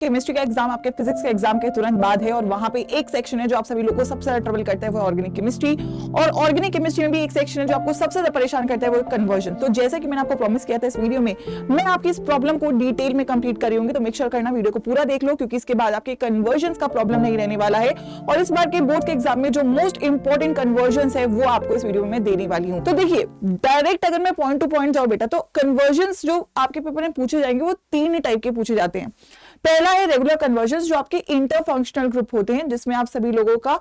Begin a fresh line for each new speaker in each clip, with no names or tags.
Chemistry का exam आपके physics के एग्जाम के तुरंत बाद है और वहां पे एक सेक्शन है जो आप सभी लोगों को सबसे ज्यादा ट्रबल करता है वो ऑर्गेनिक केमिस्ट्री। और ऑर्गेनिक केमिस्ट्री में भी एक सेक्शन है जो आपको सबसे ज्यादा परेशान करता है वो कन्वर्जन। तो जैसे कि मैंने आपको प्रॉमिस किया था इस वीडियो में मैं आपकी इस प्रॉब्लम को डिटेल में कंप्लीट करी होंगी, तो मेक श्योर करना वीडियो को पूरा देख लो क्योंकि इसके बाद आपके कन्वर्जन का प्रॉब्लम नहीं रहने वाला है। और इस बार के बोर्ड के एग्जाम में जो मोस्ट इंपॉर्टेंट कन्वर्जन है वो आपको इस वीडियो में देने वाली हूँ। तो देखिए डायरेक्ट अगर मैं पॉइंट टू पॉइंट जाऊँ बेटा, तो कन्वर्जन जो आपके पेपर में पूछे जाएंगे वो 3 टाइप के पूछे जाते हैं। पहला है रेगुलर कन्वर्जन्स जो आपके इंटर फंक्शनल ग्रुप होते हैं, जिसमें आप सभी लोगों का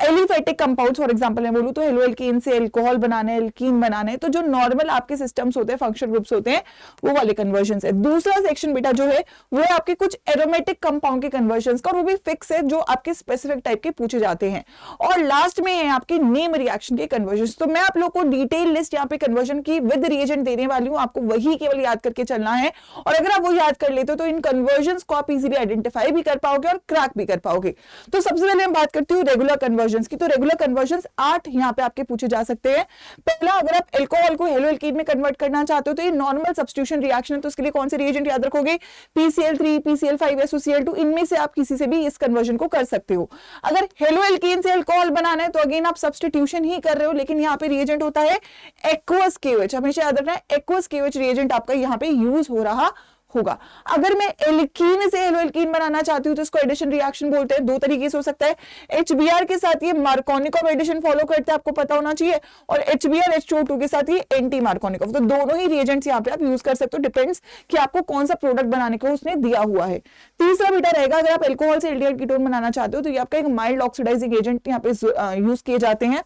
एलिफेटिक कंपाउंड्स, फॉर एग्जांपल मैं बोलूं तो हेलोएल्कीन से एल्कोहल बनाने, एल्कीन बनाने, तो जो नॉर्मल आपके सिस्टम्स होते हैं, फंक्शनल ग्रुप्स होते हैं, वो वाले कन्वर्जन्स है। दूसरा सेक्शन बेटा जो है वो है आपके कुछ एरोमेटिक कंपाउंड के कन्वर्जन्स का, और वो भी फिक्स है जो आपके स्पेसिफिक टाइप के पूछे जाते हैं। और लास्ट में है आपके नेम रिएक्शन के कन्वर्जन्स। तो मैं आप लोग को डिटेल लिस्ट यहाँ पे कन्वर्जन की विद रिएजेंट देने वाली हूँ, आपको वही केवल याद करके चलना है। और अगर आप वो याद कर लेते हो तो इन कन्वर्जन्स को आप इजीली आइडेंटिफाई भी कर पाओगे और क्रैक भी कर पाओगे। तो सबसे पहले मैं बात करती हूँ रेगुलर कन्वर्जन्स की। तो रेगुलर कन्वर्जन्स 8 यहाँ पे आपके पूछे जा सकते हैं। पहला, अगर आप एल्कोहल को हेलोएल्कीन में कन्वर्ट करना चाहते हो तो ये नॉर्मल सब्स्टिट्यूशन रिएक्शन है, तो उसके लिए कौन से रिएजेंट याद रखोगे? PCl3, PCl5, SOCl2, इनमें से आप किसी से भी इस कन्वर्जन को कर सकते हो। अगर हेलोएल्कीन से एल्कोहल बनाना है तो अगेन आप सब्स्टिट्यूशन ही कर रहे हो, लेकिन यहाँ पे रिएजेंट होता है एक्वस KOH। हमेशा याद रखना है एक्वस KOH रिएजेंट आपका यहाँ पे यूज हो रहा होगा। अगर मैं एल्कीन से हेलोएल्कीन बनाना चाहती हूं तो इसको एडिशन रिएक्शन बोलते हैं। 2 तरीके से हो सकता है। HBr के साथ ये मार्कोनिकोव एडिशन फॉलो करते हैं, आपको पता होना चाहिए, और HBr H2O2 के साथ ये एंटी मार्कोनिकोव। तो दोनों ही रिएजेंट्स यहाँ पे आप यूज कर सकते हो, डिपेंड्स कि आपको कौन सा प्रोडक्ट बनाने को उसने दिया हुआ है। तीसरा बेटा रहेगा, अगर आप एल्कोहल से एल्डिहाइड कीटोन बनाना चाहते हो तो ये आपका एक माइल्ड ऑक्सीडाइजिंग एजेंट यहाँ पे यूज किए जाते हैं।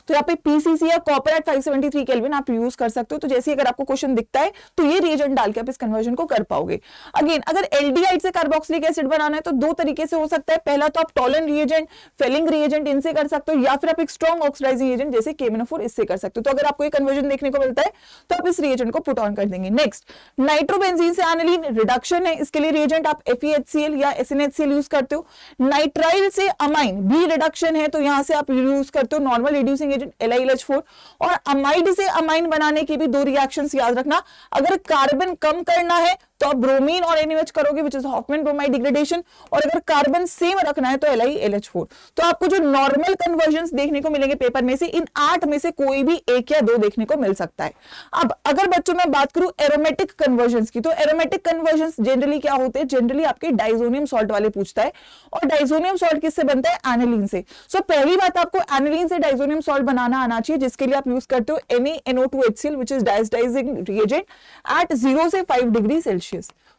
तो यहाँ पे PCC या कॉपर एट 573 केल्विन आप यूज कर सकते हो। तो जैसे अगर आपको क्वेश्चन दिखता है तो ये रिएजेंट डाल के आप इस कन्वर्जन को कर पाओगे। अगेन अगर एल्डिहाइड से कार्बोक्सिलिक एसिड बनाना है तो 2 तरीके से हो सकता है। पहला तो आप टॉलन रिएजेंट, फेलिंग रिएजेंट इनसे कर सकते हो, या फिर आप एक स्ट्रॉन्ग ऑक्सीडाइजिंग एजेंट जैसे KMnO4 इससे कर सकते हो। तो अगर आपको ये कन्वर्जन देखने को मिलता है तो आप इस रिएजेंट को पुट ऑन कर देंगे। नेक्स्ट, नाइट्रोबेंजीन से एनिलीन रिडक्शन है, इसके लिए रिएजेंट आप FeHCl या SnHCl यूज करते हो। नाइट्राइल से अमाइन भी रिडक्शन है, तो यहां से आप यूज करते हो नॉर्मल रिड्यूसिंग एजेंट LiLH4। और अमाइड से अमाइन बनाने के भी 2 रिएक्शंस याद रखना। अगर कार्बन कम करना है तो आप ब्रोमीन और NaOH करोगे, which is Hoffmann bromide degradation, और अगर कार्बन सेम रखना है तो LiLH4। तो आपको जो नॉर्मल कन्वर्जन्स देखने को मिलेंगे पेपर में से, इन 8 में से कोई भी 1 या 2 देखने को मिल सकता है। अब अगर बच्चों में बात करूं एरोमेटिक कन्वर्जन्स की, तो एरोमेटिक कन्वर्जन्स जनरली क्या होते हैं? जनरली आपके डाइजोनियम सॉल्ट वाले पूछता है, और डाइजोनियम सॉल्ट किससे बनता है? एनिलीन से। सो पहली बात, आपको एनिलीन से डाइजोनियम सॉल्ट बनाना आना चाहिए, जिसके लिए आप यूज करते हो NaNO2HCl which is diazotizing reagent at 0 से 5 डिग्री सेल्सियस।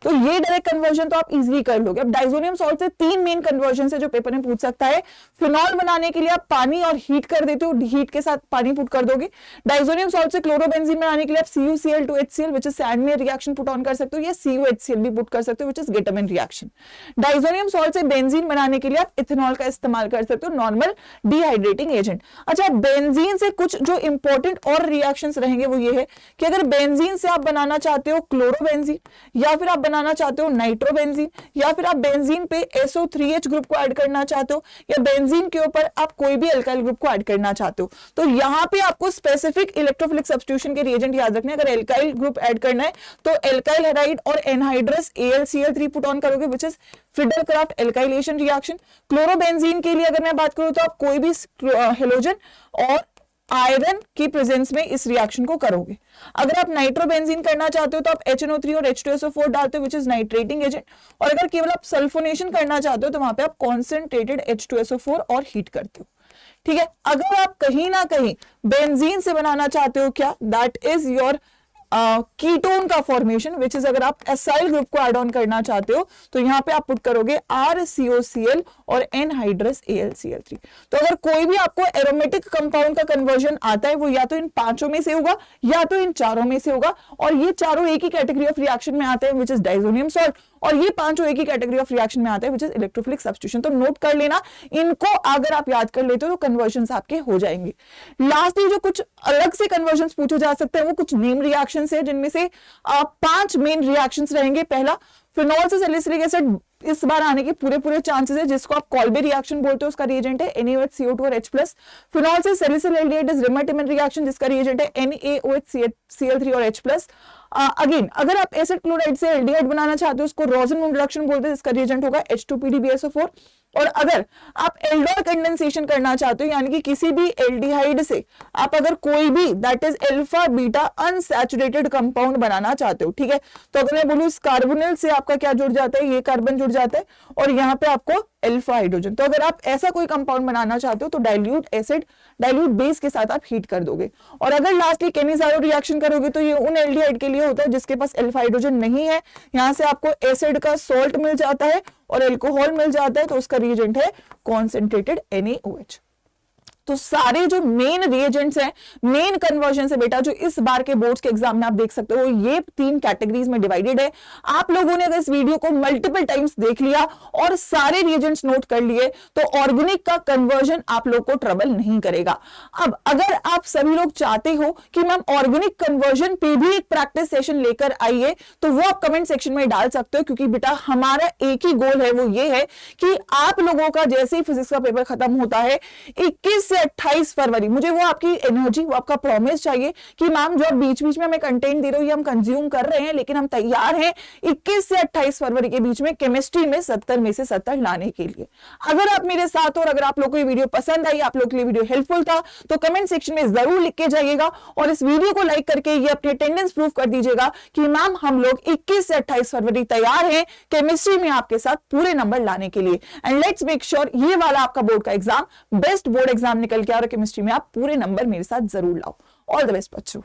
तो ये डायरेक्ट कन्वर्जन तो आप इजीली कर लोगे। अब डाइजोनियम सॉल्ट से 3 मेन कन्वर्जन है जो पेपर में पूछ सकता है। फिनॉल बनाने के लिए आप पानी और हीट कर देते हो, हीट के साथ पानी पुट कर दोगे। डाइजोनियम सॉल्ट से क्लोरोबेंजीन बनाने के लिए आप CuCl2HCl which is Sandmeyer reaction put on कर सकते हो, या CuHCl भी पुट कर सकते हो which is Gattermann reaction. Diazonium salt से बेंजीन बनाने के लिए आप इथेनॉल का इस्तेमाल कर सकते हो, नॉर्मल डिहाइड्रेटिंग एजेंट। अच्छा, बेंजीन से कुछ जो इंपॉर्टेंट और रिएक्शंस रहेंगे वो ये है कि अगर बेंजीन से आप बनाना चाहते हो क्लोरोबेंजीन, या फिर आप बनाना चाहते हो नाइट्रोबेंजीन, या फिर आप बेंजीन पे SO3H ग्रुप को ऐड करना चाहते हो, या बेंजीन के ऊपर आप कोई भी अल्काइल ग्रुप को ऐड करना चाहते हो, तो यहां पे आपको स्पेसिफिक इलेक्ट्रोफिलिक सब्स्टिट्यूशन के रिएजेंट याद रखने। अगर अल्काइल ग्रुप ऐड करना है तो एल्काइल हैलाइड और एनहाइड्रस AlCl3 पुट ऑन करोगे which is Friedel-craft alkylation reaction. Chlorobenzene के लिए अगर मैं बात करूं तो आप कोई भी हेलोजन और आयरन की प्रेजेंस में इस रिएक्शन को करोगे। अगर आप नाइट्रोबेंजीन करना चाहते हो तो आप HNO3 और H2SO4 डालते हो विच इज नाइट्रेटिंग एजेंट, और अगर केवल आप सल्फोनेशन करना चाहते हो तो वहां पे आप कॉन्सेंट्रेटेड H2SO4 और हीट करते हो। ठीक है, अगर आप कहीं ना कहीं बेंजीन से बनाना चाहते हो, क्या दैट इज योर कीटोन का फॉर्मेशन विच इज, अगर आप एसाइल ग्रुप को एड ऑन करना चाहते हो तो यहां पे आप पुट करोगे RCOCl और एनहाइड्रस AlCl3। तो अगर कोई भी आपको एरोमेटिक कंपाउंड का कन्वर्जन आता है वो या तो इन 5 में से होगा या तो इन 4 में से होगा, और ये चारों एक ही कैटेगरी ऑफ रिएक्शन में आते हैं विच इज डाइजोनियम सॉल्ट, और ये 5 एक ही कैटेगरी ऑफ रिएक्शन में आते हैं विच इज इलेक्ट्रोफिलिक सब्स्टिट्यूशन। तो नोट कर लेना, इनको अगर आप याद कर लेते हो तो कन्वर्जन्स आपके हो जाएंगे। लास्टली जो कुछ अलग से कन्वर्जन्स पूछे जा सकते हैं वो कुछ नेम रिएक्शंस है, जिनमें से 5 मेन रिएक्शंस रहेंगे। पहला, फिनॉल से सैलिसिलिक एसिड इस बार आने के पूरे चांसेस है, जिसको आप कॉल्बे रिएक्शन बोलते हो, उसका रिएजेंट है NaOH CO2 और H+। फिनॉल से salicyl aldehyde is reamer-Tiemann reaction, जिसका रिएजेंट है NaOH Cl3 और H+। अगेन अगर आप एसिड क्लोराइड से एल्डिहाइड बनाना चाहते हो, उसको रोजन रिडक्शन बोलते हैं, इसका रिएजेंट होगा H2PdBSO4। और अगर आप एल्डोल कंडेंसेशन करना चाहते हो, यानी कि किसी भी एल्डिहाइड से आप अगर कोई भी that is alpha beta unsaturated compound बनाना चाहते हो, ठीक है, तो अगर मैं बोलूं इस कार्बोनिल से आपका क्या जुड़ जाता है, ये कार्बन जुड़ जाता है और यहाँ पे आपको अल्फा हाइड्रोजन। तो अगर आप ऐसा कोई कंपाउंड बनाना चाहते हो तो डाइल्यूट एसिड डाइल्यूट बेस के साथ आप हीट कर दोगे। और अगर लास्टली केनिज़ारो रिएक्शन करोगे तो ये उन एल्डिहाइड के लिए होता है जिसके पास अल्फा हाइड्रोजन नहीं है, यहाँ से आपको एसिड का सॉल्ट मिल जाता है और अल्कोहल मिल जाता है, तो उसका रिएजेंट है कॉन्सेंट्रेटेड NaOH। तो सारे जो मेन रिएजेंट्स हैं, मेन कन्वर्जन है बेटा, जो इस बार के बोर्ड्स के एग्जाम में आप देख सकते हो, ये 3 कैटेगरीज में डिवाइडेड है। आप लोगों ने अगर इस वीडियो को मल्टीपल टाइम्स देख लिया और सारे रिएजेंट्स नोट कर लिए तो ऑर्गेनिक का कन्वर्जन आप लोग को ट्रबल नहीं करेगा। अब अगर आप सभी लोग चाहते हो कि मैम ऑर्गेनिक कन्वर्जन पे भी एक प्रैक्टिस सेशन लेकर आइए, तो वो आप कमेंट सेक्शन में डाल सकते हो, क्योंकि बेटा हमारा एक ही गोल है, वो ये है कि आप लोगों का जैसे ही फिजिक्स का पेपर खत्म होता है 21 से 28 फरवरी, मुझे वो आपकी एनर्जी, वो आपका प्रॉमिस चाहिए कि मैम जो आप बीच बीच में हमें कंटेंट दे रहे हो ये हम कंज्यूम कर रहे हैं, लेकिन हम तैयार हैं 21 से 28 फरवरी के बीच में केमिस्ट्री में 70 में से 70 लाने के लिए। अगर आप मेरे साथ हो और अगर आप लोग को ये वीडियो पसंद आई, आप लोग के लिए वीडियो हेल्पफुल था, तो कमेंट सेक्शन में जरूर लिख के जाइएगा और इस वीडियो को लाइक करके ये अपनी अटेंडेंस प्रूफ कर दीजिएगा कि मैम हम लोग 21 से 28 फरवरी तैयार हैं केमिस्ट्री में आपके साथ पूरे नंबर लाने के लिए। एंड लेट्स मेक श्योर ये वाला आपका बोर्ड का एग्जाम बेस्ट बोर्ड एग्जाम निकल के आ रहा है, केमिस्ट्री में आप पूरे नंबर मेरे साथ जरूर लाओ। ऑल द बेस्ट बच्चों।